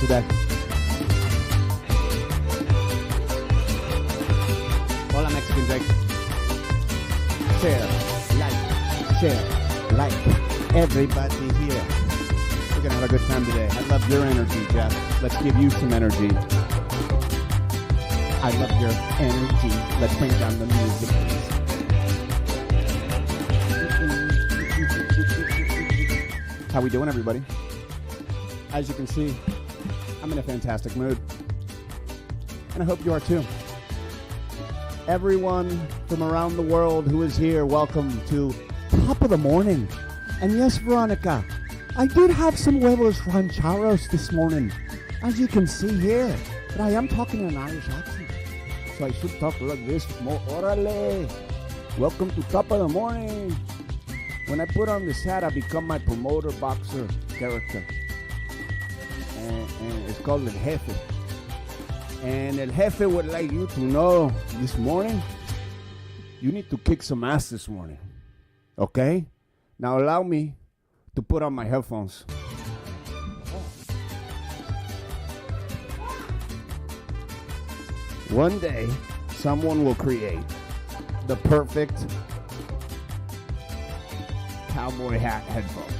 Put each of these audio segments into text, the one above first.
today? Hola, Mexican Jake. Share, like. Everybody here. We're going to have a good time today. I love your energy, Jeff. Let's give you some energy. I love your energy. Let's bring down the music, please. How we doing, everybody? As you can see, I'm in a fantastic mood. And I hope you are too. Everyone from around the world who is here, welcome to Top of the Morning. And yes, Veronica, I did have some huevos rancheros this morning, as you can see here. But I am talking in an Irish accent, so I should talk like this more. Orale! Welcome to Top of the Morning. When I put on this hat, I become my promoter boxer character. And it's called El Jefe. And El Jefe would like you to know this morning, you need to kick some ass this morning. Okay? Now allow me to put on my headphones. One day, someone will create the perfect cowboy hat headphone.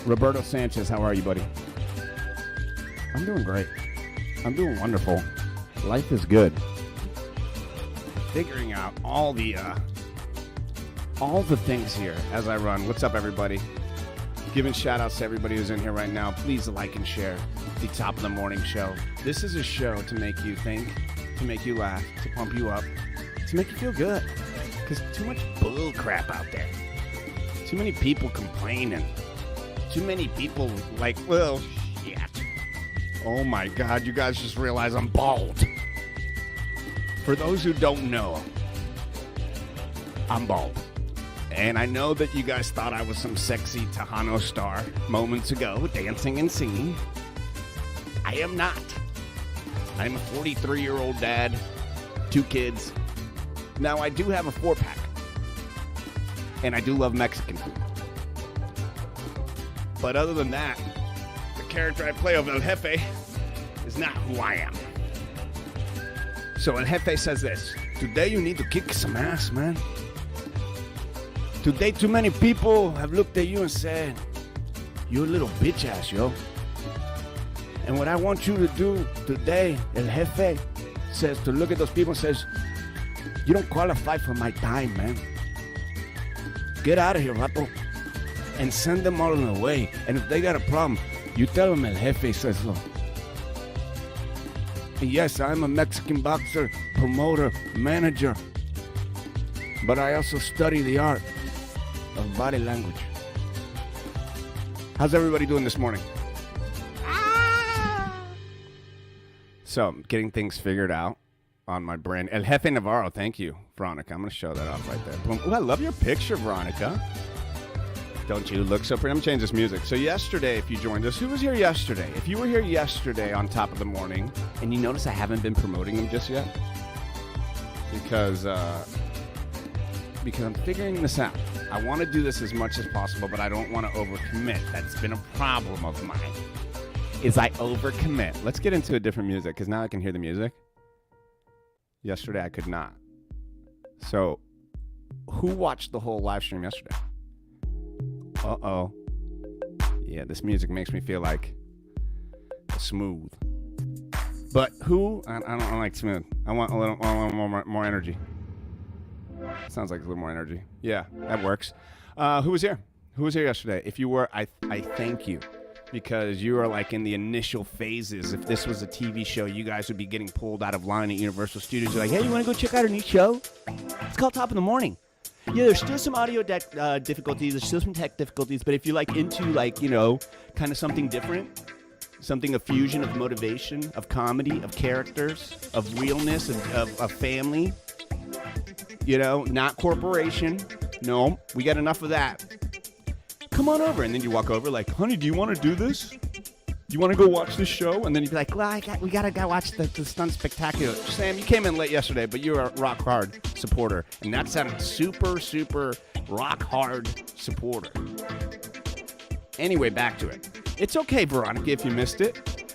Roberto Sanchez, how are you, buddy? I'm doing great. I'm doing wonderful. Life is good. Figuring out all the things here as I run. What's up, everybody? Giving shout outs to everybody who's in here right now. Please like and share the Top of the Morning show. This is a show to make you think, to make you laugh, to pump you up, to make you feel good. Because too much bull crap out there. Too many people complaining. Too many people like, well, shit. Oh my God, you guys just realize I'm bald. For those who don't know, I'm bald. And I know that you guys thought I was some sexy Tejano star moments ago, dancing and singing. I am not. I'm a 43-year-old dad, 2 kids. Now, I do have a 4-pack. And I do love Mexican food. But other than that, the character I play of El Jefe is not who I am. So El Jefe says this: today you need to kick some ass, man. Today too many people have looked at you and said, you're a little bitch ass, yo. And what I want you to do today, El Jefe says, to look at those people and says, you don't qualify for my time, man. Get out of here, vato. And send them all away. And if they got a problem, you tell them El Jefe says so. And yes, I'm a Mexican boxer, promoter, manager. But I also study the art of body language. How's everybody doing this morning? So, getting things figured out on my brain. El Jefe Navarro, thank you, Veronica. I'm going to show that off right there. Boom. Ooh, I love your picture, Veronica. Don't you look so pretty? I'm going to change this music. So yesterday, if you joined us, who was here yesterday? If you were here yesterday on Top of the Morning, and you notice I haven't been promoting them just yet, because I'm figuring this out. I want to do this as much as possible, but I don't want to overcommit. That's been a problem of mine, is I overcommit. Let's get into a different music, because now I can hear the music. Yesterday, I could not. So, who watched the whole live stream yesterday? Uh-oh. Yeah, this music makes me feel like smooth. But who? I don't like smooth. I want a little more energy. Sounds like a little more energy. Yeah, that works. Who was here? Who was here yesterday? If you were, I thank you. Because you are like in the initial phases. If this was a TV show, you guys would be getting pulled out of line at Universal Studios. You're like, hey, you want to go check out our new show? It's called Top of the Morning. Yeah, there's still some audio difficulties. There's still some tech difficulties. But if you like into like, you know, kind of something different, something, a fusion of motivation, of comedy, of characters, of realness, of family, you know, not corporation. No, we got enough of that. Come on over. And then you walk over like, honey, do you want to do this? You want to go watch this show? And then you'd be like, well, we got to go watch the Stunt Spectacular. Sam, you came in late yesterday, but you're a rock hard supporter. And that sounded super, super rock hard supporter. Anyway, back to it. It's okay, Veronica, if you missed it.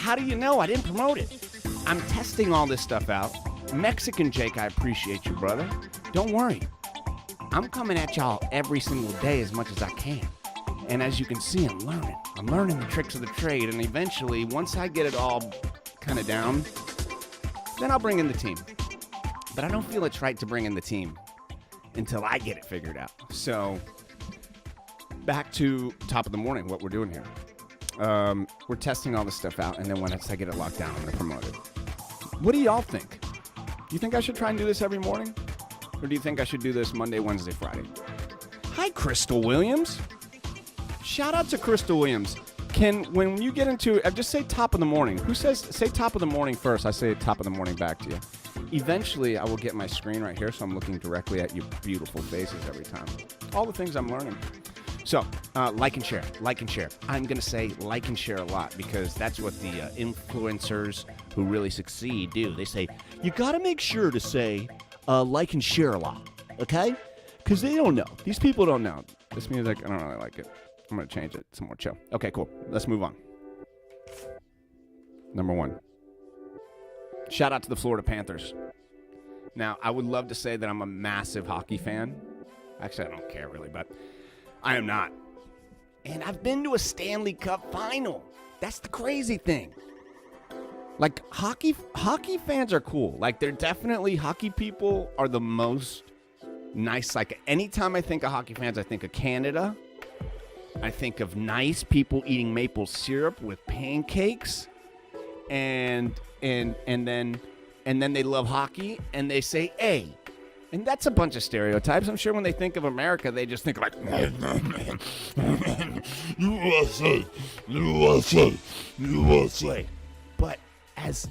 How do you know? I didn't promote it. I'm testing all this stuff out. Mexican Jake, I appreciate you, brother. Don't worry. I'm coming at y'all every single day as much as I can. And as you can see, I'm learning. I'm learning the tricks of the trade. And eventually, once I get it all kind of down, then I'll bring in the team. But I don't feel it's right to bring in the team until I get it figured out. So back to top of the morning, what we're doing here. We're testing all this stuff out, and then once I get it locked down, I'm going to promote it. What do y'all think? Do you think I should try and do this every morning? Or do you think I should do this Monday, Wednesday, Friday? Hi, Crystal Williams. Shout out to Crystal Williams. When you get into, just say top of the morning. Who says, say top of the morning first? I say top of the morning back to you. Eventually, I will get my screen right here, so I'm looking directly at your beautiful faces every time. All the things I'm learning. So, like and share. Like and share. I'm going to say like and share a lot because that's what the influencers who really succeed do. They say, you got to make sure to say like and share a lot, okay? Because they don't know. These people don't know. This music, I don't really like it. I'm going to change it. Some more chill. Okay, cool. Let's move on. Number 1. Shout out to the Florida Panthers. Now, I would love to say that I'm a massive hockey fan. Actually, I don't care really, but I am not. And I've been to a Stanley Cup final. That's the crazy thing. Like, hockey fans are cool. Like, they're definitely, hockey people are the most nice. Like, anytime I think of hockey fans, I think of Canada. I think of nice people eating maple syrup with pancakes. And then they love hockey, and they say, "Hey," and that's a bunch of stereotypes. I'm sure when they think of America, they just think like, USA, USA, USA. But as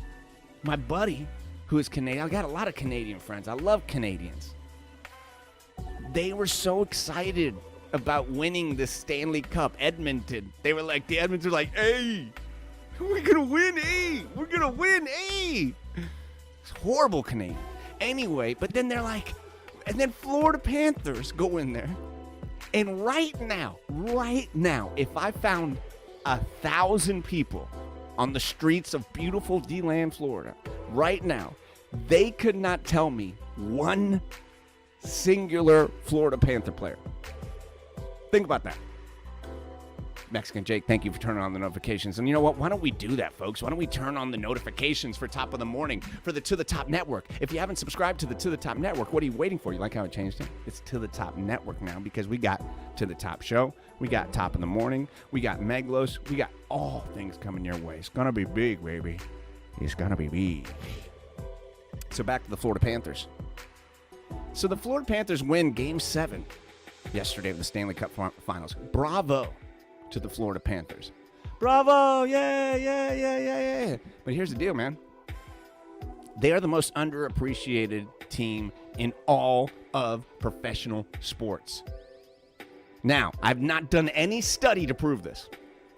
my buddy, who is Canadian, I got a lot of Canadian friends. I love Canadians. They were so excited about winning the Stanley Cup. Edmonton. They were like, the Edmontons were like, "Hey, we're going to win, eh? We're going to win, eh?" It's horrible Canadian. Anyway, but then they're like, and then Florida Panthers go in there. And right now, if I found 1,000 people on the streets of beautiful DeLand, Florida, right now, they could not tell me one singular Florida Panther player. Think about that. Mexican Jake, thank you for turning on the notifications. And you know what? Why don't we do that, folks? Why don't we turn on the notifications for top of the morning for the To The Top Network? If you haven't subscribed to the To The Top Network, what are you waiting for? You like how I changed it? It's To The Top Network now because we got To The Top Show. We got Top of the Morning. We got Meglos. We got all things coming your way. It's going to be big, baby. It's going to be big. So back to the Florida Panthers. So the Florida Panthers win Game 7 yesterday of the Stanley Cup Finals. Bravo to the Florida Panthers. Bravo! Yeah. But here's the deal, man. They are the most underappreciated team in all of professional sports. Now, I've not done any study to prove this.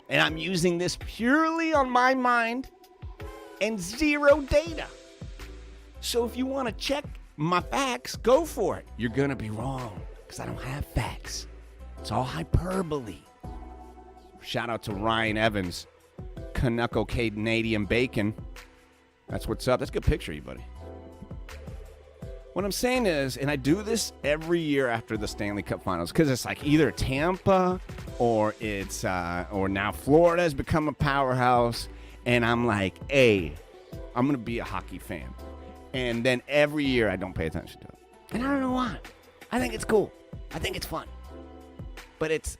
And I'm using this purely on my mind and zero data. So if you want to check my facts, go for it. You're going to be wrong because I don't have facts. It's all hyperbole. Shout out to Ryan Evans, Canucko Canadian Bacon. That's what's up. That's a good picture, you buddy. What I'm saying is, and I do this every year after the Stanley Cup Finals, because it's like either Tampa or it's or now Florida has become a powerhouse, and I'm like, hey, I'm gonna be a hockey fan, and then every year I don't pay attention to it, and I don't know why. I think it's cool. I think it's fun, but it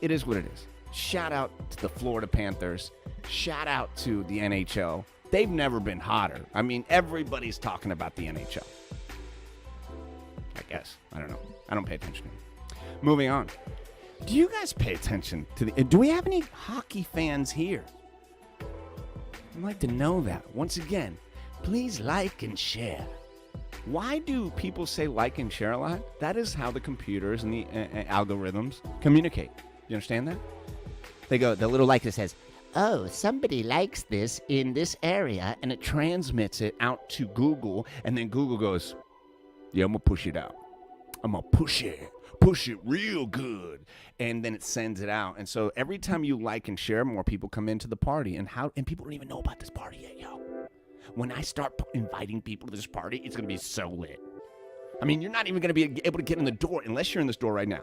is what it is. Shout out to the Florida Panthers. Shout out to the NHL. They've never been hotter. I mean, everybody's talking about the NHL. I guess. I don't know. I don't pay attention. Moving on. Do you guys pay attention to do we have any hockey fans here? I'd like to know that. Once again, please like and share. Why do people say like and share a lot? That is how the computers and the algorithms communicate. You understand that? They go, the little like that says, oh, somebody likes this in this area, and it transmits it out to Google, and then Google goes, yeah, I'm going to push it out. I'm going to push it real good. And then it sends it out. And so every time you like and share, more people come into the party. And people don't even know about this party yet, yo. When I start inviting people to this party, it's going to be so lit. I mean, you're not even going to be able to get in the door unless you're in this door right now.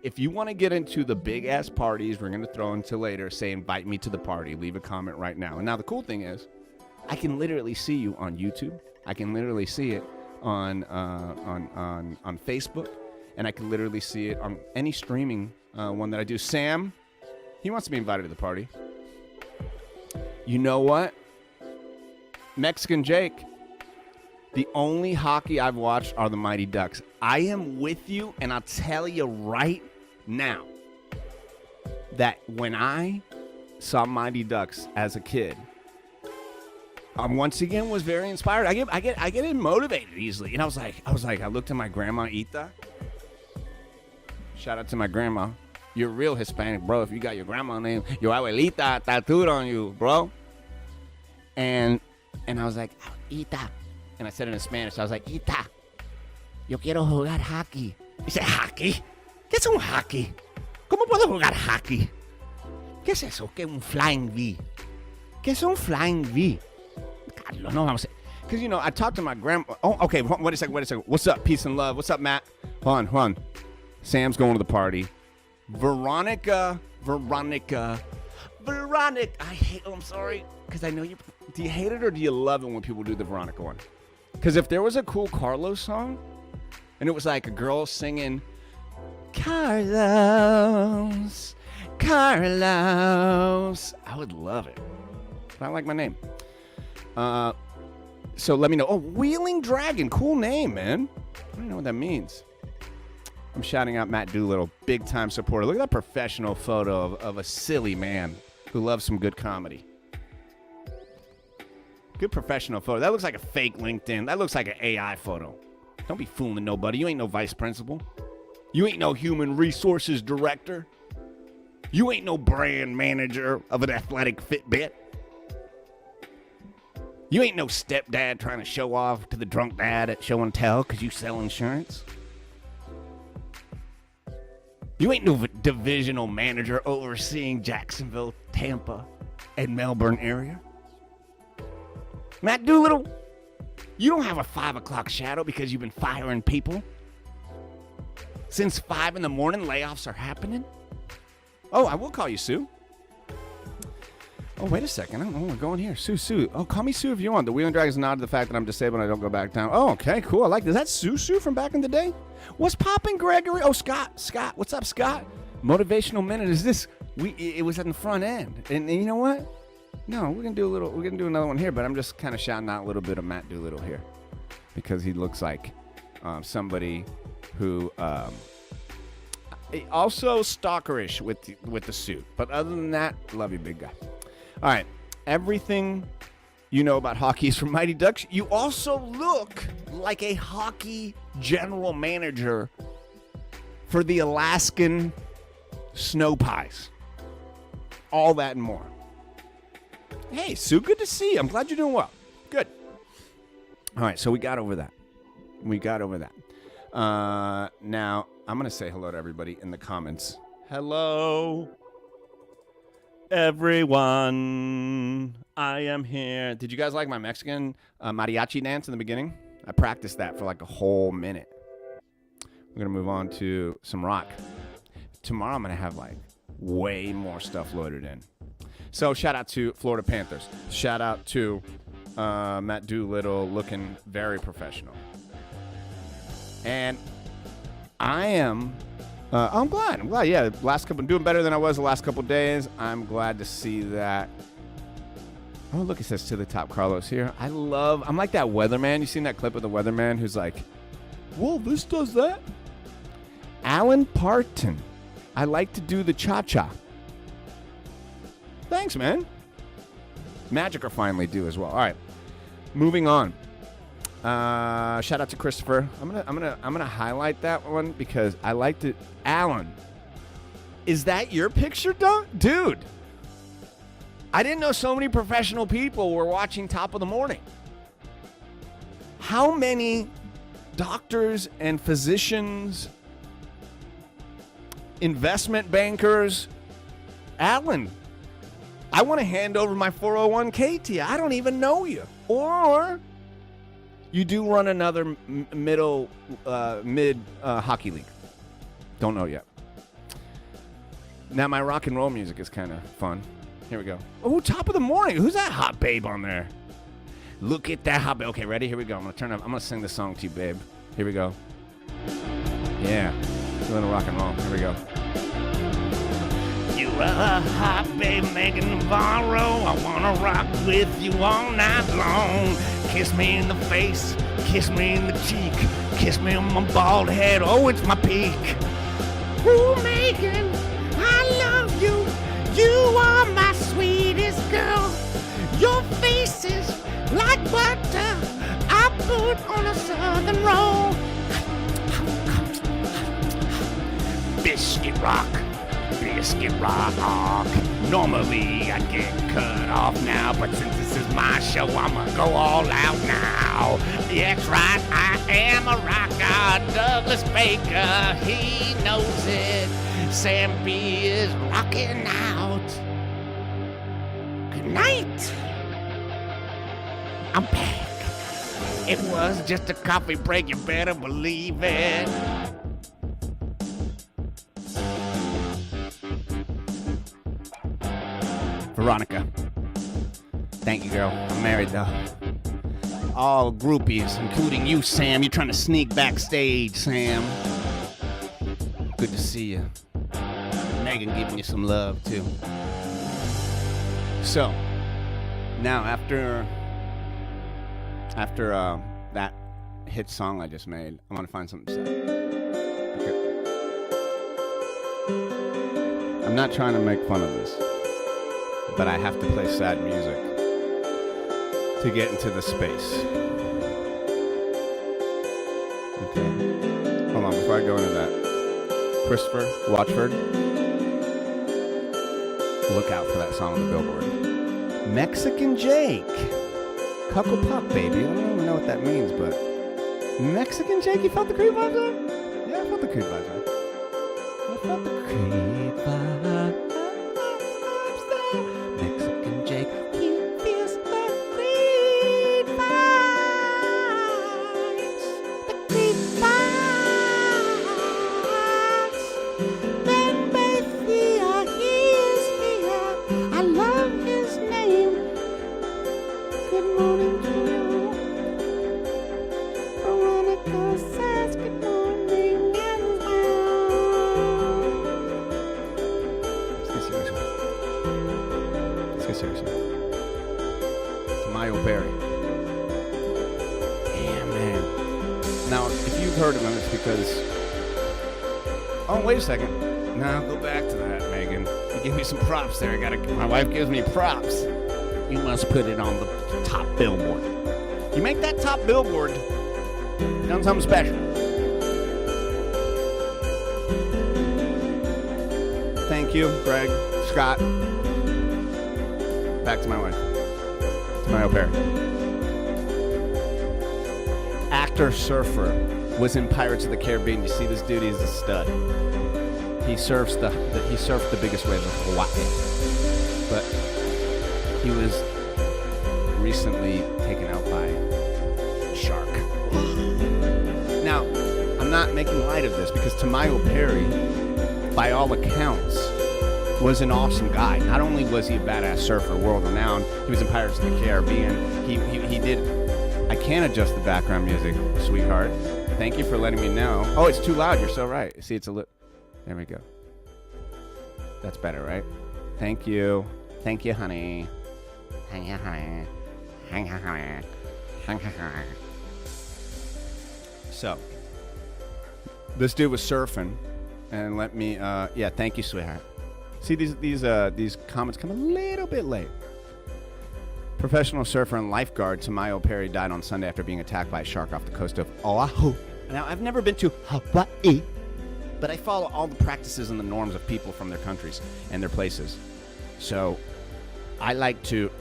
If you want to get into the big-ass parties we're going to throw until later, say invite me to the party. Leave a comment right now. And now the cool thing is, I can literally see you on YouTube. I can literally see it on Facebook. And I can literally see it on any streaming one that I do. Sam, he wants to be invited to the party. You know what? Mexican Jake, the only hockey I've watched are the Mighty Ducks. I am with you, and I'll tell you right now that when I saw Mighty Ducks as a kid, once again was very inspired. I get motivated easily, and I was like, I looked at my grandma Ita. Shout out to my grandma. You're real Hispanic, bro. If you got your grandma name, your abuelita tattooed on you, bro. And I was like, Ita. And I said it in Spanish. I was like, Ita, yo quiero jugar hockey. He said, ¿hockey? ¿Qué es un hockey? ¿Cómo puedo jugar hockey? ¿Qué es eso? ¿Qué es un flying V? ¿Qué es un flying V? Carlos, no vamos a... Because, you know, I talked to my grandma. Oh, okay, wait a second. What's up? Peace and love. What's up, Matt? Hold on. Sam's going to the party. Veronica. I'm sorry. Because I know you... Do you hate it or do you love it when people do the Veronica one? Because if there was a cool Carlos song, and it was like a girl singing, Carlos, I would love it. But I like my name. So let me know. Oh, Wheeling Dragon. Cool name, man. I don't know what that means. I'm shouting out Matt Doolittle, big-time supporter. Look at that professional photo of a silly man who loves some good comedy. Good professional photo. That looks like a fake LinkedIn. That looks like an AI photo. Don't be fooling nobody. You ain't no vice principal. You ain't no human resources director. You ain't no brand manager of an athletic Fitbit. You ain't no stepdad trying to show off to the drunk dad at show and tell because you sell insurance. You ain't no divisional manager overseeing Jacksonville, Tampa, and Melbourne area. Matt Doolittle, you don't have a 5 o'clock shadow because you've been firing people. Since 5 in the morning, layoffs are happening. Oh, I will call you Sue. Oh, wait a second. I don't know where we're going here. Sue. Oh, call me Sue if you want. The Wheeling Dragons nod to the fact that I'm disabled and I don't go back down. Oh, okay, cool. I like this. Is that Sue from back in the day? What's popping, Gregory? Oh, Scott. What's up, Scott? Motivational Minute. Is this? It was at the front end. And you know what? No, we're gonna do another one here, but I'm just kind of shouting out a little bit of Matt Doolittle here because he looks like somebody who also stalkerish with the suit. But other than that, love you, big guy. All right, everything you know about hockey is from Mighty Ducks. You also look like a hockey general manager for the Alaskan Snow Pies. All that and more. Hey, Sue, good to see you. I'm glad you're doing well. Good. All right, so we got over that. Now, I'm going to say hello to everybody in the comments. Hello, everyone. I am here. Did you guys like my Mexican mariachi dance in the beginning? I practiced that for like a whole minute. We're going to move on to some rock. Tomorrow, I'm going to have like way more stuff loaded in. So shout out to Florida Panthers. Shout out to Matt Doolittle looking very professional. And I'm glad. Yeah, I'm doing better than I was the last couple days. I'm glad to see that. Oh, look, it says to the top Carlos here. I'm like that weatherman. You seen that clip of the weatherman who's like, whoa, this does that? Alan Parton. I like to do the cha-cha. Thanks, man. Magic are finally due as well. All right, moving on. Shout out to Christopher. I'm gonna highlight that one because I liked it. Alan, is that your picture, dude? I didn't know so many professional people were watching Top of the Morning. How many doctors and physicians, investment bankers. Alan, I want to hand over my 401k to you. I don't even know you. Or you do run another mid hockey league. Don't know yet. Now my rock and roll music is kind of fun. Here we go. Oh, top of the morning. Who's that hot babe on there? Look at that hot babe. Okay, ready? Here we go. I'm gonna sing the song to you, babe. Here we go. Yeah. A little rock and roll. Here we go. You are a hot babe, Megan Navarro. I wanna rock with you all night long. Kiss me in the face, kiss me in the cheek, kiss me on my bald head. Oh, it's my peak. Ooh, Megan, I love you. You are my sweetest girl. Your face is like butter I put on a southern roll. Biscuit rock. Biscuit rock. Normally I get cut off now, but since this is my show, I'ma go all out now. Yeah, that's right, I am a rock god. Douglas Baker, he knows it. Sam B is rocking out. Good night. I'm back. It was just a coffee break, you better believe it. Veronica. Thank you, girl. I'm married, though. All groupies, including you, Sam. You're trying to sneak backstage, Sam. Good to see you. Megan giving you some love, too. So, now after that hit song I just made, I want to find something sad. Okay. I'm not trying to make fun of this, but I have to play sad music to get into the space. Okay. Hold on, before I go into that. Christopher Watchford, look out for that song on the billboard. Mexican Jake. Cuckle Puck, baby. I don't even know what that means, but Mexican Jake, you felt the creep vibes there? Yeah, I felt the creep vibes there. I felt the creep vibes there. Mexican Jake, he feels the creep vibes. The creep vibes. Ben Bethia, he is here. I love his name. Good morning to you. Veronica says good morning as well. Let's get serious. Tamayo Perry. Damn, man. Now, if you've heard of him, it's because... Oh, wait a second. No, go back to that, Megan. You give me some props there. My wife gives me props. You must put it on the top billboard. You make that top billboard, you've done something special. Thank you, Greg, Scott. Back to my wife. Tamayo Perry. Actor, surfer, was in Pirates of the Caribbean. You see this dude, he's a stud. He surfed the biggest waves of Hawaii. But he was recently taken out by a shark. Now, I'm not making light of this because Tamayo Perry, by all accounts, was an awesome guy. Not only was he a badass surfer, world renowned, he was in Pirates of the Caribbean. He did. I can't adjust the background music, sweetheart. Thank you for letting me know. Oh, it's too loud. You're so right. See, it's a little. There we go. That's better, right? Thank you. Thank you, honey. Thank you, honey. Thank you, honey. Thank you, honey. So, this dude was surfing, and let me. Yeah, thank you, sweetheart. See, these comments come a little bit late. Professional surfer and lifeguard Tamayo Perry died on Sunday after being attacked by a shark off the coast of Oahu. Now, I've never been to Hawaii, but I follow all the practices and the norms of people from their countries and their places. So, I like to,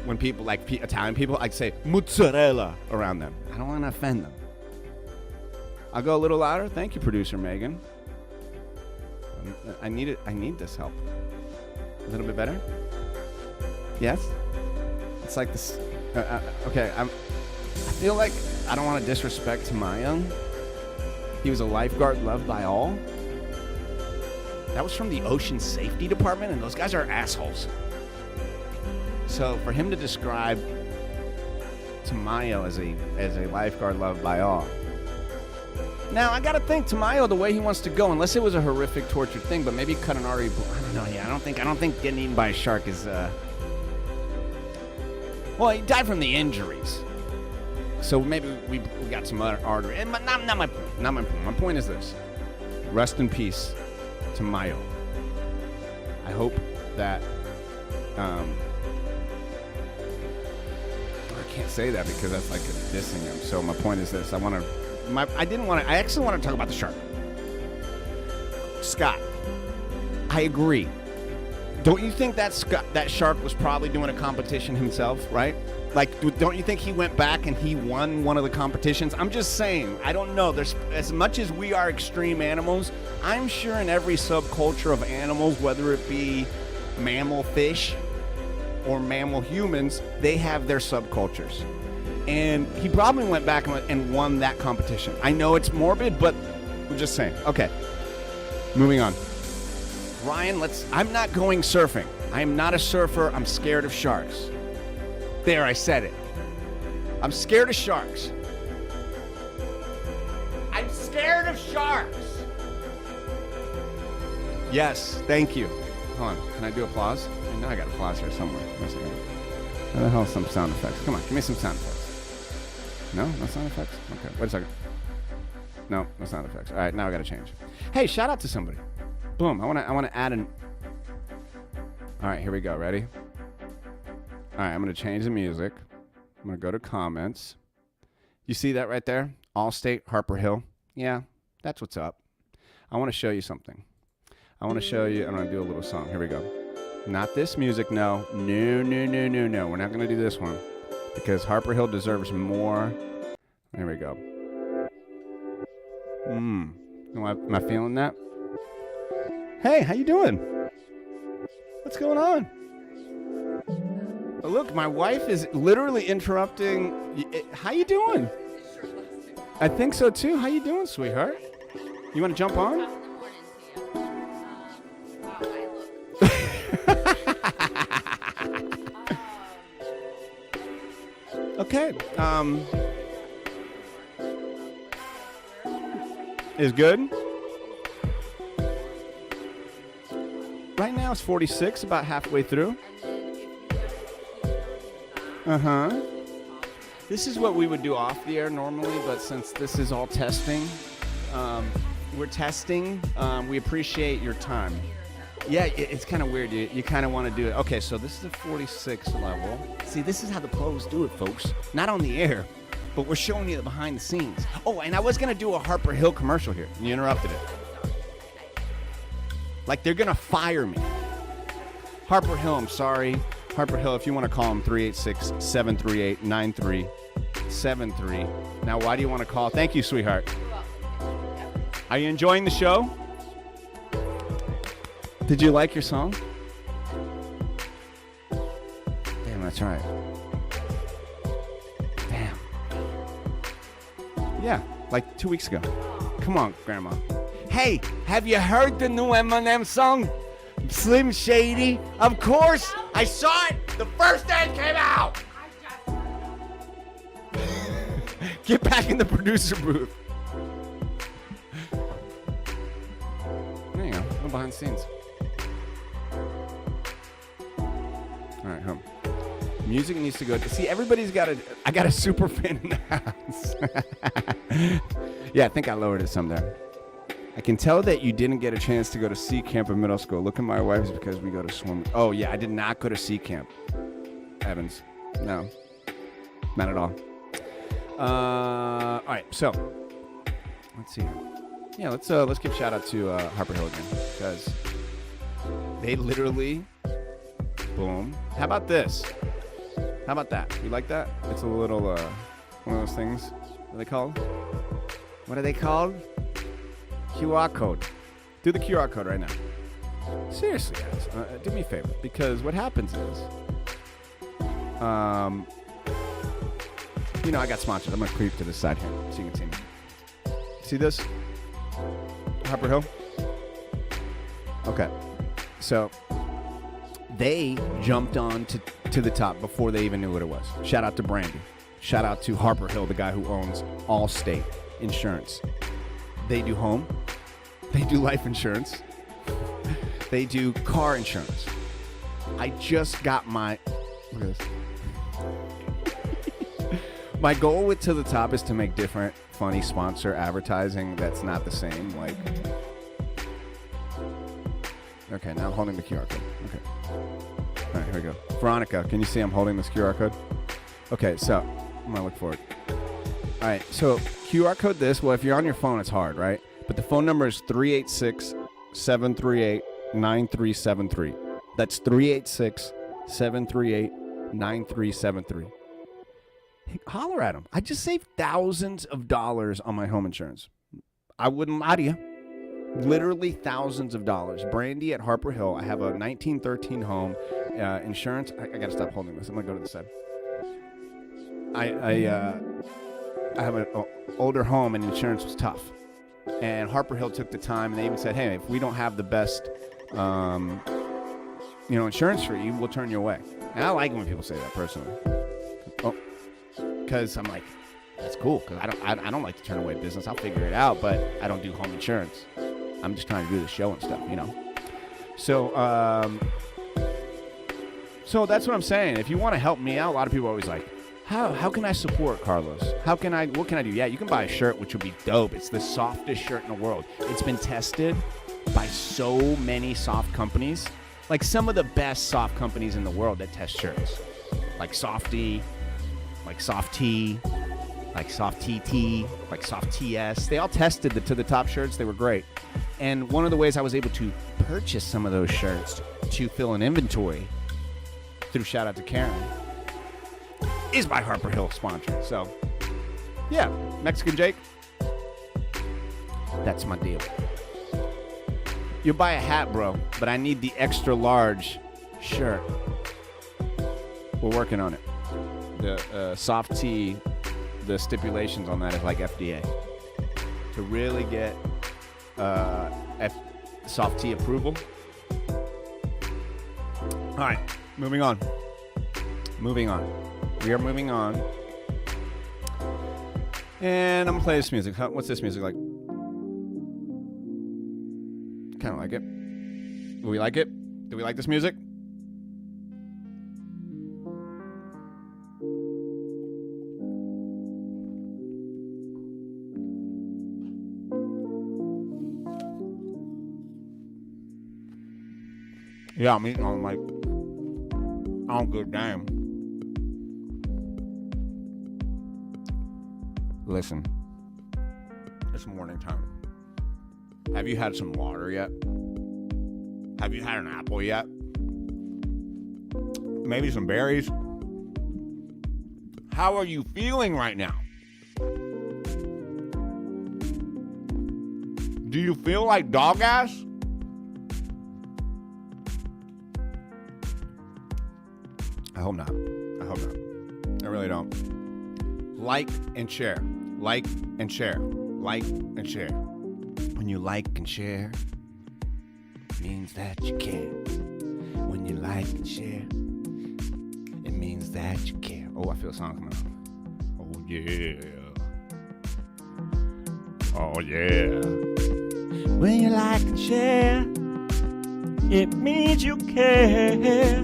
when people like Italian people, I'd say mozzarella around them. I don't want to offend them. I'll go a little louder. Thank you, producer Megan. I need it. I need this help. A little bit better? Yes? It's like this. Okay, I feel like I don't want to disrespect Tamayo. He was a lifeguard loved by all. That was from the Ocean Safety Department, and those guys are assholes. So for him to describe Tamayo as a lifeguard loved by all. Now, I got to think Tamayo, the way he wants to go, unless it was a horrific tortured thing, but maybe cut an artery. I don't know. Yeah, I don't think getting eaten by a shark is, well, he died from the injuries. So maybe we got some other artery. And not my point. Not my point. My point is this. Rest in peace, Tamayo. I hope that, I can't say that because that's like dissing him. So my point is this. I actually want to talk about the shark. Scott, I agree. Don't you think that shark was probably doing a competition himself, right? Like, don't you think he went back and he won one of the competitions? I'm just saying, I don't know. There's, as much as we are extreme animals, I'm sure in every subculture of animals, whether it be mammal fish or mammal humans, they have their subcultures. And he probably went back and won that competition. I know it's morbid, but I'm just saying. Okay, moving on. Ryan, I'm not going surfing. I am not a surfer. I'm scared of sharks. There, I said it. I'm scared of sharks. I'm scared of sharks. Yes, thank you. Hold on, can I do applause? I know I got applause here somewhere. Wait a second. Where the hell is some sound effects? Come on, give me some sound effects. No sound effects? Okay, wait a second. No sound effects. All right, now I got to change. Hey, shout out to somebody. Boom, I want to add an... All right, here we go. Ready? All right, I'm going to change the music. I'm going to go to comments. You see that right there? Allstate, Harper Hill. Yeah, that's what's up. I want to show you something. I'm going to do a little song. Here we go. Not this music, no. No. We're not going to do this one because Harper Hill deserves more. There we go. Am I feeling that? Hey, how you doing? What's going on? Oh, look, my wife is literally interrupting. How you doing? I think so too. How you doing, sweetheart? You want to jump on? Okay. Is good. Right now it's 46, about halfway through. This is what we would do off the air normally, but since this is all testing, we're testing. We appreciate your time. Yeah, it's kind of weird. You kind of want to do it. Okay, so this is the 46 level. See, this is how the pros do it, folks. Not on the air, but we're showing you the behind the scenes. Oh, and I was going to do a Harper Hill commercial here, and you interrupted it. Like, they're going to fire me. Harper Hill, I'm sorry. Harper Hill, if you want to call them, 386-738-9373. Now, why do you want to call? Thank you, sweetheart. Are you enjoying the show? Did you like your song? Damn, that's right. Damn. Yeah, like 2 weeks ago. Come on, Grandma. Hey, have you heard the new Eminem song? Slim Shady? Of course, I saw it the first day it came out. Get back in the producer booth. There you go, no behind the scenes. All right, home. Music needs to go. See, everybody's got I got a super fan in the house. Yeah, I think I lowered it some there. I can tell that you didn't get a chance to go to C camp in middle school. Look at my wife's because we go to swim. Oh, yeah, I did not go to C camp. Evans. No. Not at all. All right, so let's see. Yeah, let's give shout out to Harper Hill again because they literally boom. How about this? How about that? You like that? It's a little one of those things. What are they called? What are they called? QR code. Do the QR code right now. Seriously, guys, do me a favor, because what happens is, I got sponsored. I'm gonna creep to the side here so you can see me. See this? Harper Hill. Okay, so they jumped on to the top before they even knew what it was. Shout out to Brandy. Shout out to Harper Hill, the guy who owns Allstate Insurance. They do home. They do life insurance. They do car insurance. I just got my... Look at this. My goal with To The Top is to make different, funny sponsor advertising that's not the same. Like... Okay, now I'm holding the QR code. Okay. All right, here we go. Veronica, can you see I'm holding this QR code? Okay, so I'm going to look for it. All right, so QR code this. Well, if you're on your phone, it's hard, right? But the phone number is 386-738-9373. That's 386-738-9373. Holler at them. I just saved thousands of dollars on my home insurance. I wouldn't lie to you. Literally thousands of dollars. Brandy at Harper Hill. I have a 1913 home. Insurance. I got to stop holding this. I'm going to go to the side. I have an older home, and insurance was tough. And Harper Hill took the time, and they even said, hey, if we don't have the best, insurance for you, we'll turn you away. And I like it when people say that, personally. Because I'm like, that's cool, because I don't like to turn away business. I'll figure it out, but I don't do home insurance. I'm just trying to do the show and stuff, So, so that's what I'm saying. If you want to help me out, a lot of people are always like, how can I support Carlos? What can I do? Yeah, you can buy a shirt, which would be dope. It's the softest shirt in the world. It's been tested by so many soft companies. Like some of the best soft companies in the world that test shirts. Like Softy, like Soft T, like Soft TT, like Soft TS. They all tested the To The Top shirts. They were great. And one of the ways I was able to purchase some of those shirts to fill an inventory, through shout out to Karen, is by Harper Hill sponsoring. So, yeah, Mexican Jake, that's my deal. You'll buy a hat, bro, but I need the extra large shirt. We're working on it. The soft tee, the stipulations on that is like FDA. To really get soft tee approval. All right, moving on. We are moving on. And I'm going to play this music. What's this music like? Kind of like it. Do we like it? Do we like this music? Yeah, I'm eating on like, I don't give a damn. Listen, it's morning time. Have you had some water yet? Have you had an apple yet? Maybe some berries? How are you feeling right now? Do you feel like dog ass? I hope not. I really don't. Like and share. Like and share. Like and share. When you like and share, it means that you care. When you like and share, it means that you care. Oh, I feel a song coming up. Oh, yeah. Oh, yeah. When you like and share, it means you care.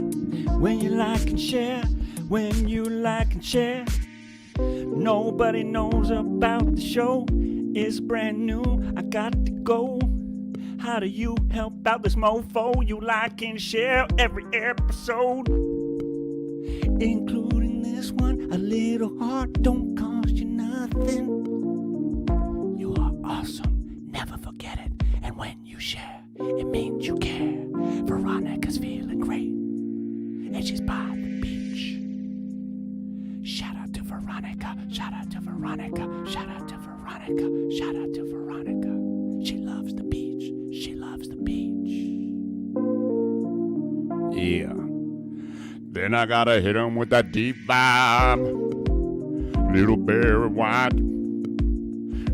When you like and share, when you like and share. Nobody knows about the show. It's brand new, I got to go. How do you help out this mofo? You like and share every episode, including this one. A little heart don't cost you nothing. You are awesome, never forget it. And when you share, it means you care. Veronica's feeling great, and she's by the beach. Shout out to Veronica, shout out to Veronica, shout out to Veronica. Veronica. Shout out to Veronica. She loves the beach. She loves the beach. Yeah. Then I gotta hit him with that deep vibe. Little Barry White.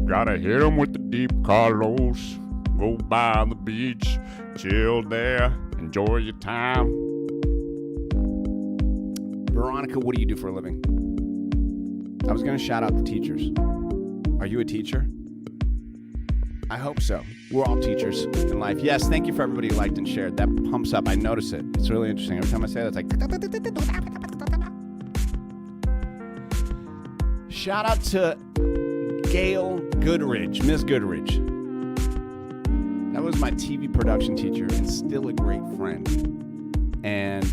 Gotta hit him with the deep Carlos. Go by the beach. Chill there. Enjoy your time. Veronica, what do you do for a living? I was going to shout out the teachers. Are you a teacher? I hope so. We're all teachers in life. Yes, thank you for everybody who liked and shared. That pumps up. I notice it. It's really interesting. Every time I say that, it's like... Shout out to Gail Goodridge, Miss Goodridge. That was my TV production teacher and still a great friend. And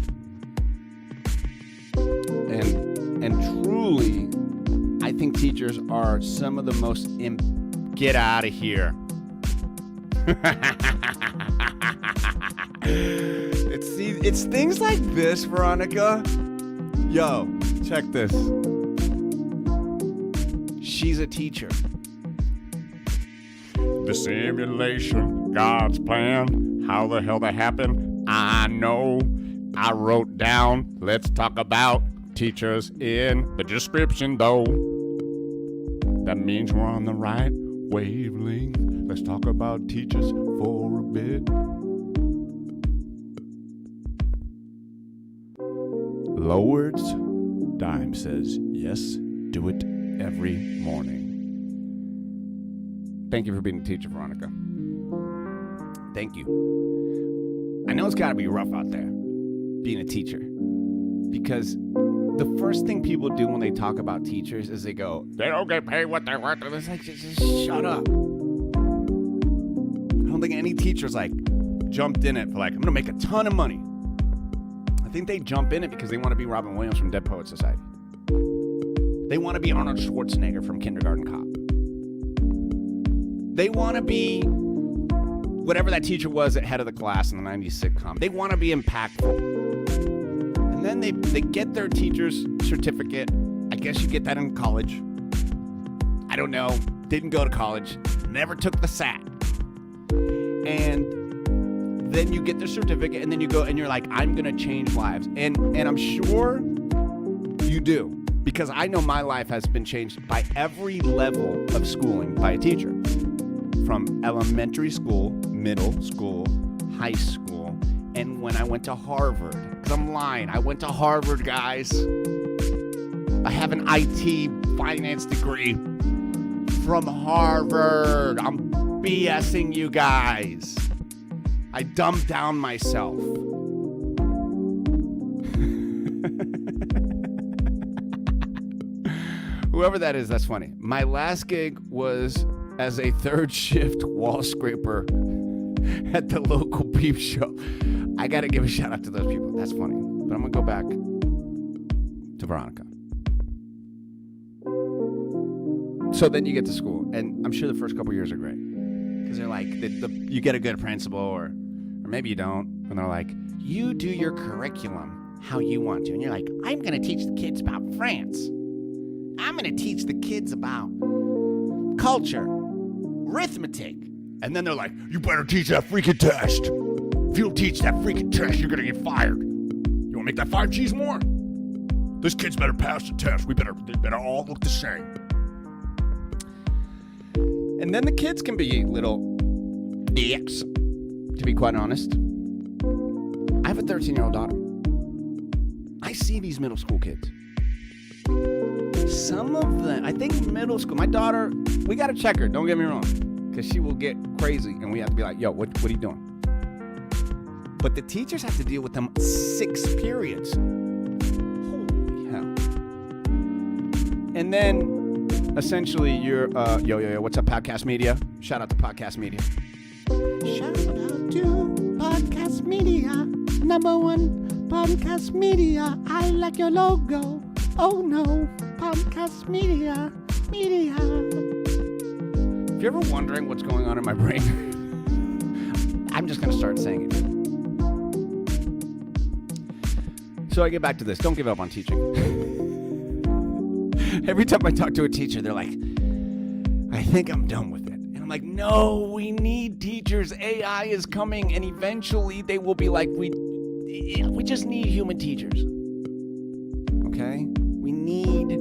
truly, I think teachers are some of the most... Get out of here. It's things like this, Veronica. Yo, check this. She's a teacher. The simulation, God's plan, how the hell that happened, I know. I wrote down, let's talk about teachers in the description, though. That means we're on the right wavelength. Let's talk about teachers for a bit. Lowards Dime says, yes, do it every morning. Thank you for being a teacher, Veronica. Thank you. I know it's got to be rough out there, being a teacher. Because the first thing people do when they talk about teachers is they go, they don't get paid what they're worth. And it's like, just shut up. I don't think any teacher's like jumped in it for like, I'm going to make a ton of money. I think they jump in it because they want to be Robin Williams from Dead Poets Society. They want to be Arnold Schwarzenegger from Kindergarten Cop. They want to be whatever that teacher was at head of the class in the 90s sitcom. They want to be impactful. And then they get their teacher's certificate. I guess you get that in college. I don't know. Didn't go to college. Never took the SAT. And then you get the certificate, and then you go and you're like, I'm going to change lives. And I'm sure you do. Because I know my life has been changed by every level of schooling by a teacher. From elementary school, middle school, high school, and when I went to Harvard. Because I'm lying. I went to Harvard, guys. I have an IT finance degree from Harvard. I'm BSing you guys. I dumbed down myself. Whoever that is, that's funny. My last gig was as a third shift wall scraper at the local peep show. I got to give a shout out to those people. That's funny. But I'm going to go back to Veronica. So then you get to school, and I'm sure the first couple years are great. Because they're like, you get a good principal, or maybe you don't. And they're like, you do your curriculum how you want to. And you're like, I'm going to teach the kids about France. I'm going to teach the kids about culture, arithmetic. And then they're like, you better teach that freaking test. If you don't teach that freaking test, you're going to get fired. You want to make that 5 G's more? This kid's better pass the test. They better all look the same. And then the kids can be little dicks, to be quite honest. I have a 13-year-old daughter. I see these middle school kids. Some of them, I think middle school, my daughter, we got to check her, don't get me wrong, because she will get crazy and we have to be like, yo, what are you doing? But the teachers have to deal with them 6 periods. Holy hell. And then, essentially, you're, yo, what's up, Podcast Media? Shout out to Podcast Media. Shout out to Podcast Media, #1 Podcast Media. I like your logo. Oh no, Podcast Media. If you're ever wondering what's going on in my brain, I'm just going to start saying it. So I get back to this. Don't give up on teaching. Every time I talk to a teacher, they're like, I think I'm done with it. And I'm like, no, we need teachers. AI is coming, and eventually they will be like, we just need human teachers. Okay? We need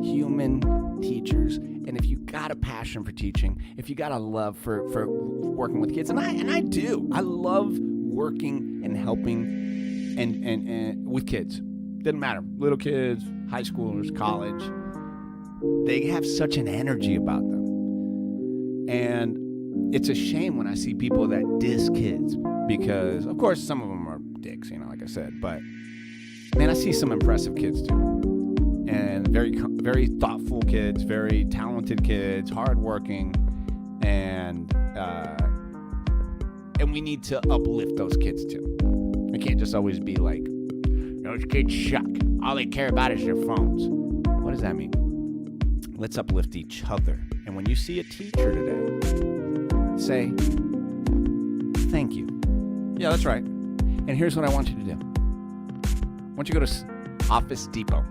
human teachers. And if you got a passion for teaching, if you got a love for working with kids, and I do. I love working and helping and with kids. Doesn't matter. Little kids, high schoolers, college. They have such an energy about them. And it's a shame when I see people that diss kids because, of course, some of them are dicks, like I said. But, man, I see some impressive kids, too. And very, very thoughtful kids, very talented kids, hardworking. And we need to uplift those kids, too. It can't just always be like, those kids suck. All they care about is their phones. What does that mean? Let's uplift each other. And when you see a teacher today, say, thank you. Yeah, that's right. And here's what I want you to do. I want you to go to Office Depot.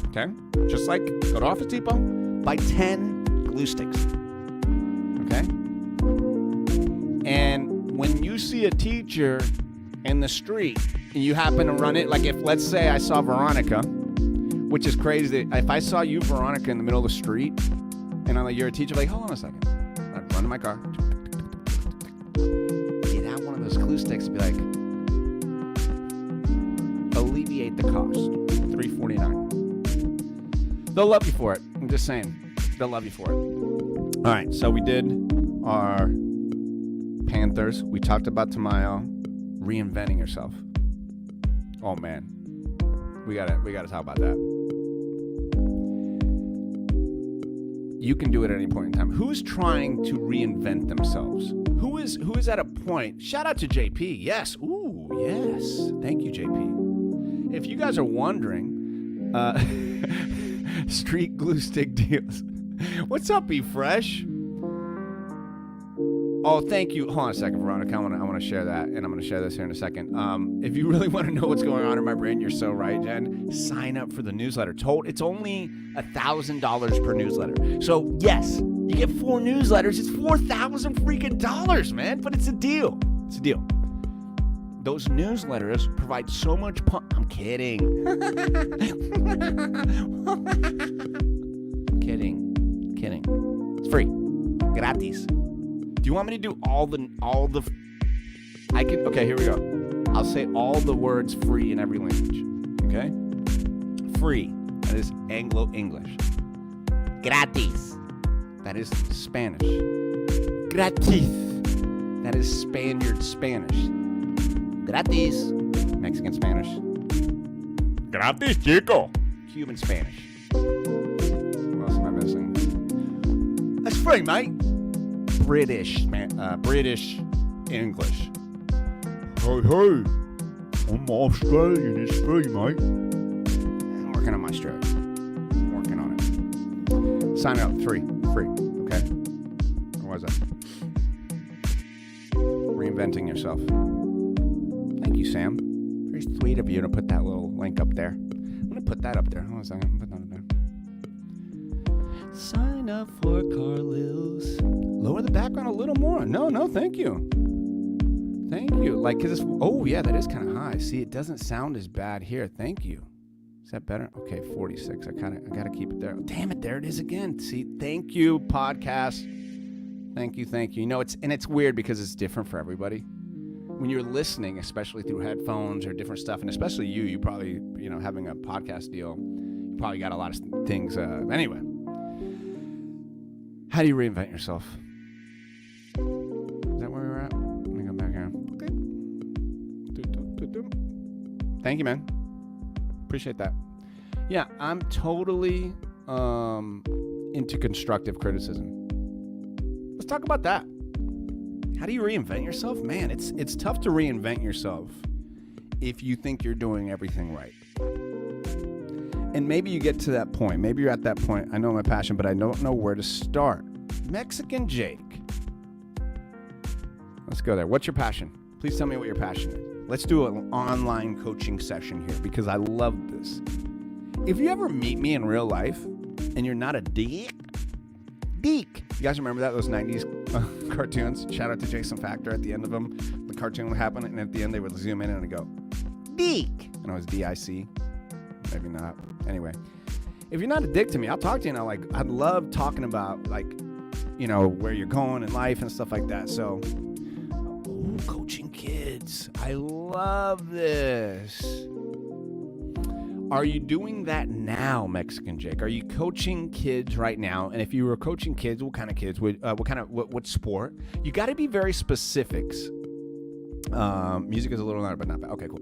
Okay? Just like go to Office Depot, buy 10 glue sticks. Okay? And when you see a teacher in the street and you happen to run it, like if, let's say I saw Veronica, which is crazy. If I saw you, Veronica, in the middle of the street, and I'm like, you're a teacher, like, hold on a second. I'd run to my car, get out one of those glue sticks and be like, alleviate the cost, $3.49. They'll love you for it. I'm just saying. They'll love you for it. All right, so we did our Panthers. We talked about Tamayo reinventing yourself. Oh, man. We gotta talk about that. You can do it at any point in time. Who's trying to reinvent themselves? Who is at a point? Shout out to JP. Yes. Ooh, yes. Thank you, JP. If you guys are wondering, street glue stick deals. What's up, Be Fresh? Oh, thank you. Hold on a second, Veronica. I want to share that, and I'm going to share this here in a second. If you really want to know what's going on in my brain, you're so right, Jen. Sign up for the newsletter. It's only $1,000 per newsletter. So yes, you get 4 newsletters. It's $4,000 freaking dollars, man. But it's a deal. It's a deal. Those newsletters provide so much I'm kidding. Kidding. It's free. Gratis. Do you want me to do all the okay, here we go. I'll say all the words free in every language. Okay? Free. That is Anglo-English. Gratis. That is Spanish. Gratis. That is Spaniard Spanish. Gratis. Mexican Spanish. Gratis, chico. Cuban Spanish. What else am I missing? That's free, mate. British English. Hey, I'm Australian. It's free, mate. I'm working on my stroke. Working on it. Sign up, free. Okay. What was that? Reinventing yourself. Thank you, Sam. Very sweet of you to put that little link up there. I'm gonna put that up there. Hold on a second. I'm gonna put that up there. Sign up for Carlos. Lower the background a little more. No, thank you. Thank you. Like, cause oh yeah, that is kind of high. See, it doesn't sound as bad here. Thank you. Is that better? Okay, 46. I gotta keep it there. Oh, damn it, there it is again. See, thank you, podcast. Thank you. It's weird because it's different for everybody. When you're listening, especially through headphones or different stuff, and especially you probably, having a podcast deal, you probably got a lot of things. Anyway. How do you reinvent yourself? Is that where we're at? Let me go back here. Okay. Thank you, man. Appreciate that. Yeah, I'm totally into constructive criticism. Let's talk about that. How do you reinvent yourself? Man, it's tough to reinvent yourself if you think you're doing everything right. And maybe you get to that point. Maybe you're at that point. I know my passion, but I don't know where to start. Mexican Jake. Let's go there. What's your passion? Please tell me what your passion is. Let's do an online coaching session here because I love this. If you ever meet me in real life and you're not a dick, Deke. You guys remember that? Those 90s cartoons? Shout out to Jason Factor at the end of them. The cartoon would happen, and at the end they would zoom in and it'd go, Deke. And it was D-I-C. Maybe not. Anyway, if you're not a dick to me, I'll talk to you now. Like, I love talking about, like, you know, where you're going in life and stuff like that. So, coaching kids. I love this. Are you doing that now, Mexican Jake? Are you coaching kids right now? And if you were coaching kids, what kind of kids? What sport? You got to be very specifics. Music is a little louder, but not bad. Okay, cool.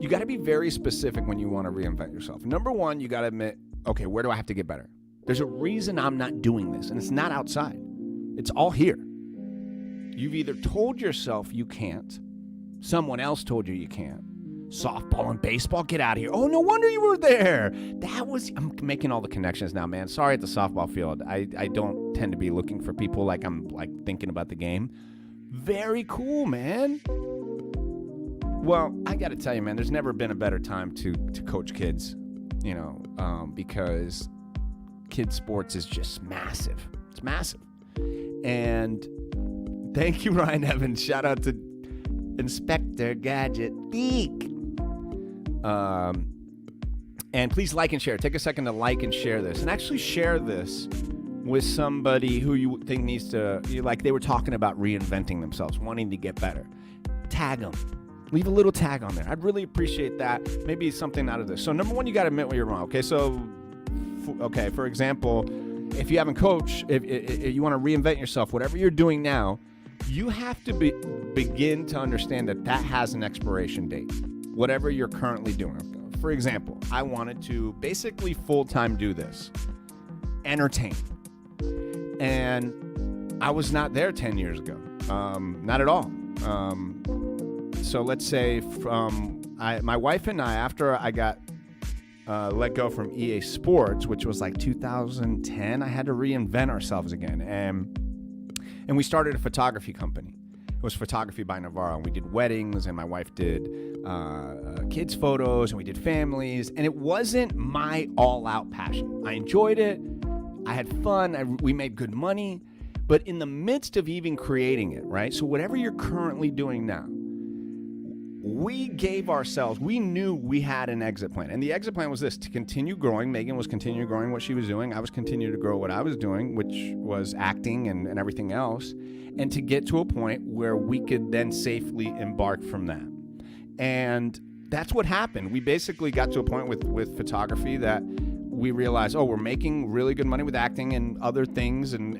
You got to be very specific when you want to reinvent yourself. Number one, you got to admit, okay, where do I have to get better? There's a reason I'm not doing this, and it's not outside. It's all here. You've either told yourself you can't, someone else told you you can't. Softball and baseball, get out of here. Oh, no wonder you were there. I'm making all the connections now, man. Sorry at the softball field. I don't tend to be looking for people like I'm like thinking about the game. Very cool, man. Well, I got to tell you, man, there's never been a better time to coach kids, you know, because kids sports is just massive. It's massive. And thank you, Ryan Evans. Shout out to Inspector Gadget Geek. And please like and share. Take a second to like and share this. And actually share this with somebody who you think needs to, like they were talking about reinventing themselves, wanting to get better. Tag them. Leave a little tag on there. I'd really appreciate that. Maybe something out of this. So number one, you got to admit when you're wrong. Okay, so, for example, if you haven't coached, if you want to reinvent yourself, whatever you're doing now, you have to begin to understand that has an expiration date, whatever you're currently doing. For example, I wanted to basically full-time do this, entertain. And I was not there 10 years ago, not at all. So let's say my wife and I, after I got let go from EA Sports, which was like 2010, I had to reinvent ourselves again. And we started a photography company. It was Photography by Navarro. And we did weddings, and my wife did kids' photos, and we did families. And it wasn't my all-out passion. I enjoyed it. I had fun. We made good money. But in the midst of even creating it, right? So whatever you're currently doing now, we knew we had an exit plan. And the exit plan was this: to continue growing. Megan was continuing growing what she was doing. I was continuing to grow what I was doing, which was acting and everything else. And to get to a point where we could then safely embark from that. And that's what happened. We basically got to a point with photography that we realized, we're making really good money with acting and other things, and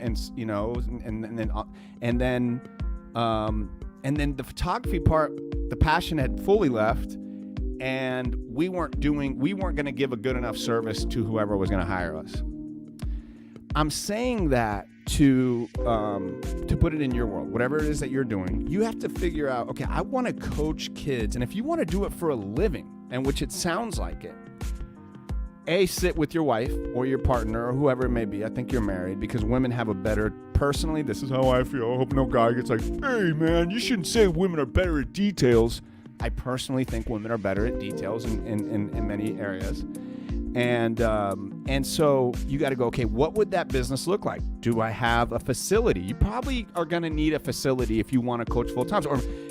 then the photography part, the passion had fully left, and we weren't going to give a good enough service to whoever was going to hire us. I'm saying that to put it in your world, whatever it is that you're doing, you have to figure out, okay, I want to coach kids, and if you want to do it for a living, and which it sounds like it, sit with your wife or your partner or whoever it may be. I think you're married, because women have a better, personally, this is how I feel. I hope no guy gets like, hey man, you shouldn't say women are better at details. I personally think women are better at details in many areas. And so you got to go, okay, what would that business look like? Do I have a facility? You probably are going to need a facility if you want to coach full time,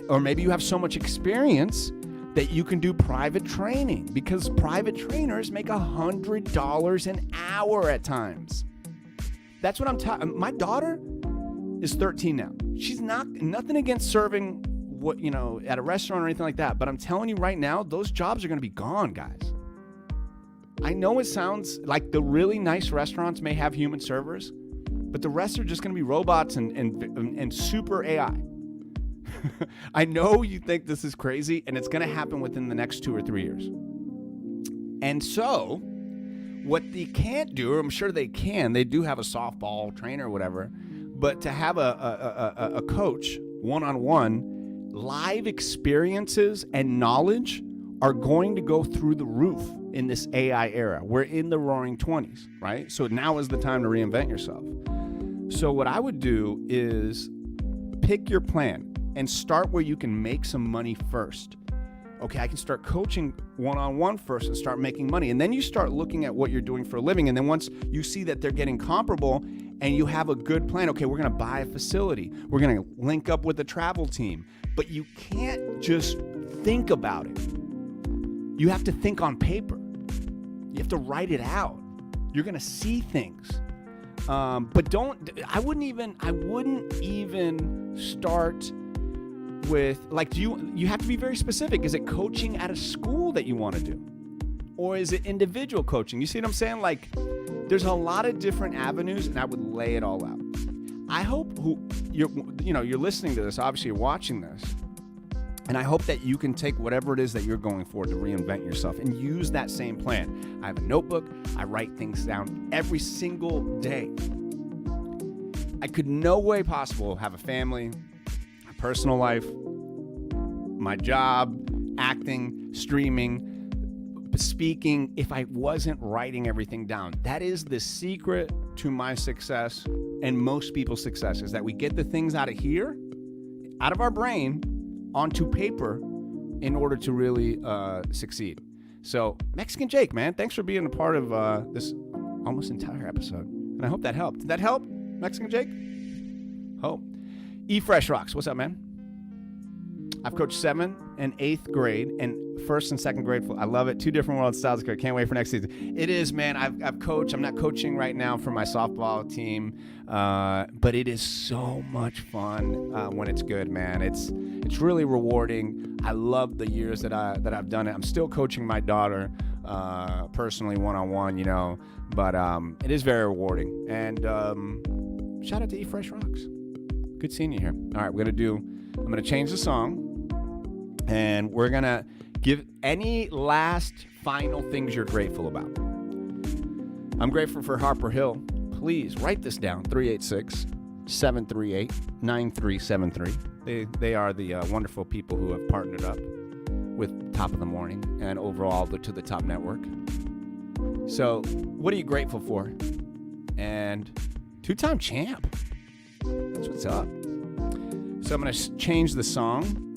or maybe you have so much experience that you can do private training, because private trainers make $100 an hour at times. That's what I'm talking. My daughter is 13 now. She's nothing against serving at a restaurant or anything like that, but I'm telling you right now, those jobs are going to be gone, guys. I know it sounds like the really nice restaurants may have human servers, but the rest are just going to be robots and super AI. I know you think this is crazy, and it's going to happen within the next 2 or 3 years. And so what they can't do, or I'm sure they can, they do have a softball trainer or whatever, but to have a coach one-on-one, live experiences and knowledge are going to go through the roof in this AI era. We're in the roaring 20s, right? So now is the time to reinvent yourself. So what I would do is pick your plan and start where you can make some money first. okay, I can start coaching one-on-one first and start making money. And then you start looking at what you're doing for a living. And then once you see that they're getting comparable and you have a good plan, okay, we're going to buy a facility. We're going to link up with a travel team. But you can't just think about it. You have to think on paper. You have to write it out. You're going to see things. But I wouldn't even start with, like, you have to be very specific. Is it coaching at a school that you want to do? Or is it individual coaching? You see what I'm saying? Like, there's a lot of different avenues, and I would lay it all out. I hope you're listening to this, obviously you're watching this, and I hope that you can take whatever it is that you're going for to reinvent yourself and use that same plan. I have a notebook. I write things down every single day. I could no way possible have a family, a personal life, my job, acting, streaming, speaking, if I wasn't writing everything down. That is the secret to my success and most people's success, is that we get the things out of here, out of our brain, onto paper in order to really succeed. So, Mexican Jake, man, thanks for being a part of this almost entire episode. And I hope that helped. Did that help, Mexican Jake? Hope. Fresh Rocks, what's up, man? I've coached 7th and 8th grade and 1st and 2nd grade. I love it. 2 different world styles. Can't wait for next season. It is, man. I've coached. I'm not coaching right now for my softball team, but it is so much fun when it's good, man. It's really rewarding. I love the years that I've done it. I'm still coaching my daughter personally, one-on-one, but it is very rewarding. And shout out to Fresh Rocks. Good seeing you here. All right, I'm going to change the song. And we're going to give any last final things you're grateful about. I'm grateful for Harper Hill. Please write this down, 386-738-9373. They are the wonderful people who have partnered up with Top of the Morning and overall to the Top Network. So what are you grateful for? And 2-time champ. That's what's up. So I'm going to change the song.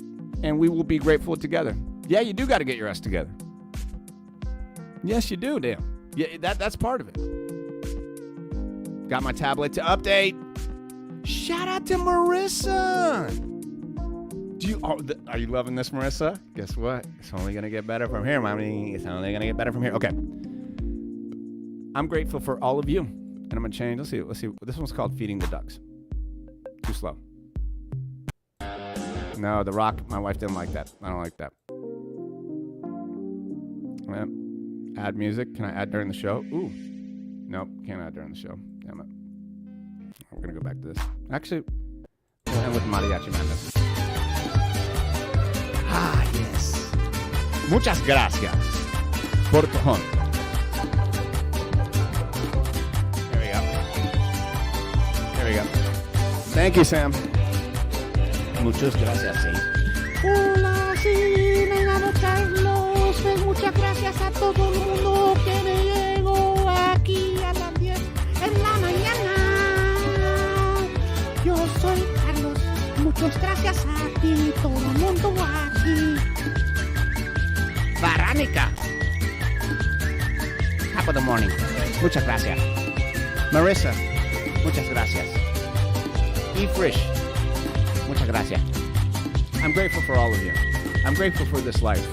And we will be grateful together. Yeah, you do got to get your ass together. Yes, you do, damn. Yeah, that's part of it. Got my tablet to update. Shout out to Marissa. Are you loving this, Marissa? Guess what? It's only going to get better from here, mommy. It's only going to get better from here. Okay. I'm grateful for all of you. And I'm going to change. Let's see. This one's called Feeding the Ducks. Too slow. No, The Rock, my wife didn't like that. I don't like that. Add music. Can I add during the show? Ooh. Nope, can't add during the show. Damn it. We're going to go back to this. Actually, we'll end with Mariachi Madness. Ah, yes. Muchas gracias por tu home. There we go. Thank you, Sam. Muchas gracias, sí. Hola, sí, me llamo Carlos. Muchas gracias a todo el mundo que me llegó aquí a las 10 en la mañana. Yo soy Carlos. Muchas gracias a ti, todo el mundo aquí. Verónica. Top of the Morning. Muchas gracias. Marissa. Muchas gracias. Frisch. Muchas gracias. I'm grateful for all of you. I'm grateful for this life.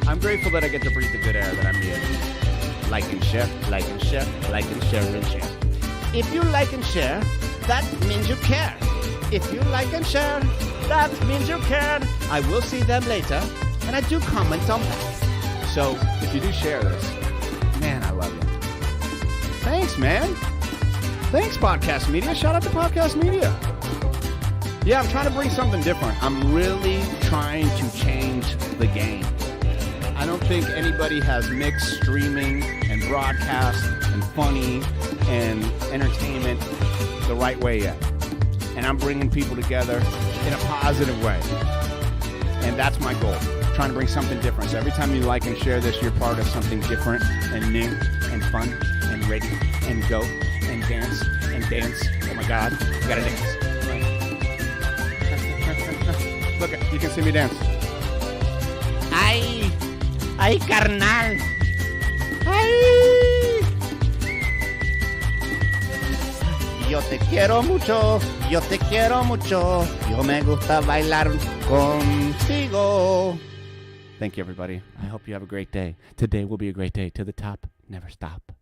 I'm grateful that I get to breathe the good air that I'm breathing. Like and share, like and share, like and share and share. If you like and share, that means you care. If you like and share, that means you care. I will see them later, and I do comment on that. So if you do share this, man, I love you. Thanks, man. Thanks, Podcast Media. Shout out to Podcast Media. Yeah, I'm trying to bring something different. I'm really trying to change the game. I don't think anybody has mixed streaming and broadcast and funny and entertainment the right way yet. And I'm bringing people together in a positive way. And that's my goal, trying to bring something different. So every time you like and share this, you're part of something different and new and fun and ready and go and dance and dance. Oh my God, you gotta dance. Look, you can see me dance. ¡Ay! ¡Ay, carnal! ¡Ay! Yo te quiero mucho, yo te quiero mucho. Yo me gusta bailar contigo. Thank you, everybody. I hope you have a great day. Today will be a great day. To the top, never stop.